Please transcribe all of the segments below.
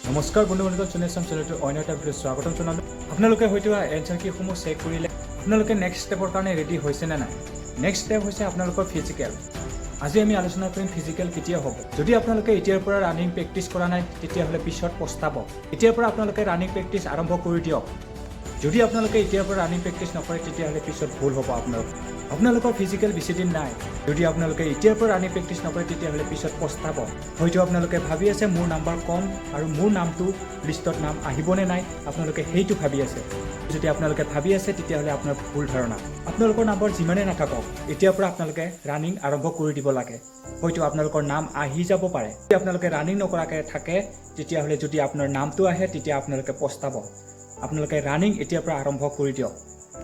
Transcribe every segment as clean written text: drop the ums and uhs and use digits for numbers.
নমস্কাৰ বন্ধু-বান্ধৱ, চুনেচাম চেনেলটো অন্য এটা ভিডিঅ' স্বাগতম জনালোঁ। আপোনালোকে হয়তো এনচাৰ কিসমূহ চেক কৰিলে আপোনালোকে নেক্সট ষ্টেপৰ কাৰণে ৰেডি হৈছে নে নাই। নেক্সট ষ্টেপ হৈছে আপোনালোকৰ ফিজিকেল। আজি আমি আলোচনা কৰিম ফিজিকেল কেতিয়া হ'ব। যদি আপোনালোকে এতিয়াৰ পৰা ৰানিং প্ৰেক্টিছ কৰা নাই তেতিয়াহ'লে পিছত পস্তাব। এতিয়াৰ পৰা আপোনালোকে ৰানিং প্ৰেক্টিছ আৰম্ভ কৰি দিয়ক। যদি আপোনালোকে এতিয়াৰ পৰা ৰানিং প্ৰেক্টিছ নকৰে তেতিয়াহ'লে পিছত ভুল হ'ব আপোনালোকৰ ফিজিকেল বেছিদিন নাই। যদি আপোনালোকে এতিয়াৰ পৰা ৰানিং প্ৰেক্টিছ নকৰে তেতিয়াহ'লে পিছত পস্তাব। হয়তো আপোনালোকে ভাবি আছে মোৰ নাম্বাৰ কম আৰু মোৰ নামটো লিষ্টত নাম আহিবনে নাই, আপোনালোকে সেইটো ভাবি আছে। যদি আপোনালোকে ভাবি আছে তেতিয়াহ'লে আপোনাৰ ভুল ধাৰণা। আপোনালোকৰ নাম্বাৰ যিমানেই নাথাকক এতিয়াৰ পৰা আপোনালোকে ৰানিং আৰম্ভ কৰি দিব লাগে। হয়তো আপোনালোকৰ নাম আহি যাব পাৰে। যদি আপোনালোকে ৰানিং নকৰাকৈ থাকে তেতিয়াহ'লে যদি আপোনাৰ নামটো আহে তেতিয়া আপোনালোকে পস্তাব। আপোনালোকে ৰানিং এতিয়াৰ পৰা আৰম্ভ কৰি দিয়ক।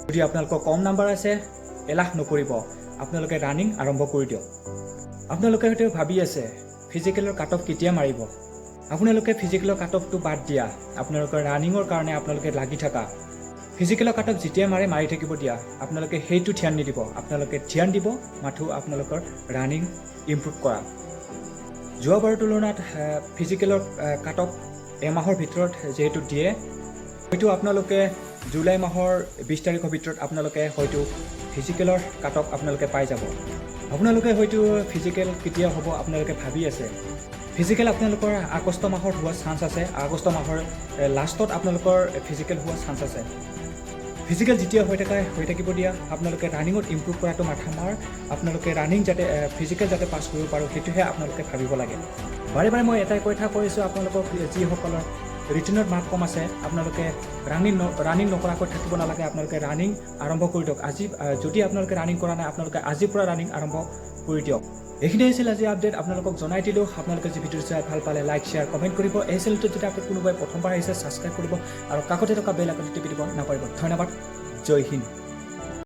যদি আপোনালোকৰ কম নাম্বাৰ আছে এলাহ নকৰিব, আপোনালোকে ৰানিং আৰম্ভ কৰি দিয়ক। আপোনালোকে হয়তো ভাবি আছে ফিজিকেলৰ কাট অফ কেতিয়া মাৰিব। আপোনালোকে ফিজিকেলৰ কাট অফটো বাদ দিয়া, আপোনালোকৰ ৰানিঙৰ কাৰণে আপোনালোকে লাগি থাকা। ফিজিকেলৰ কাট অফ যেতিয়া মাৰি থাকিব দিয়া, আপোনালোকে সেইটো ধ্যান নিদিব। আপোনালোকে ধ্যান দিব মাথো আপোনালোকৰ ৰানিং ইম্প্ৰুভ কৰা। যোৱাবাৰৰ তুলনাত ফিজিকেলৰ কাট অফ এমাহৰ ভিতৰত যিহেতু দিয়ে, হয়তো আপোনালোকে জুলাই মাহৰ 20 তাৰিখৰ ভিতৰত আপোনালোকে হয়তো ফিজিকেলৰ কাট অফ আপোনালোকে পাই যাব। আপোনালোকে হয়তো ফিজিকেল কেতিয়া হ'ব আপোনালোকে ভাবি আছে। ফিজিকেল আপোনালোকৰ আগষ্ট মাহত হোৱা চান্স আছে। আগষ্ট মাহৰ লাষ্টত আপোনালোকৰ ফিজিকেল হোৱা চান্স আছে। ফিজিকেল যেতিয়া হৈ থাকিব দিয়া, আপোনালোকে ৰানিঙত ইম্প্ৰুভ কৰাটো মাথা মাৰ। আপোনালোকে ৰানিং যাতে ফিজিকেল যাতে পাছ কৰিব পাৰোঁ সেইটোহে আপোনালোকে ভাবিব লাগে। বাৰে বাৰে মই এটাই কথা কৈছোঁ, আপোনালোকক যিসকলৰ ৰিটেনত মাৰ্ক কম আছে আপোনালোকে ৰানিং নকৰাকৈ থাকিব নালাগে। আপোনালোকে ৰানিং আৰম্ভ কৰি দিয়ক। যদি আপোনালোকে ৰানিং কৰা নাই আপোনালোকে আজিৰ পৰা ৰানিং আৰম্ভ কৰি দিয়ক। এইখিনিয়ে আছিল আজি আপডেট, আপোনালোকক জনাই দিলোঁ। আপোনালোকে যি ভিডিঅ' চাই ভাল পালে লাইক শ্বেয়াৰ কমেণ্ট কৰিব। এই চেনেলটোত যদি আপুনি কোনোবাই প্ৰথমবাৰ আহিছে ছাবস্ক্ৰাইব কৰিব আৰু কাষতে থকা বেল আইকনটো টিপি দিব নাপাহৰিব। ধন্যবাদ। জয় হিন্দ।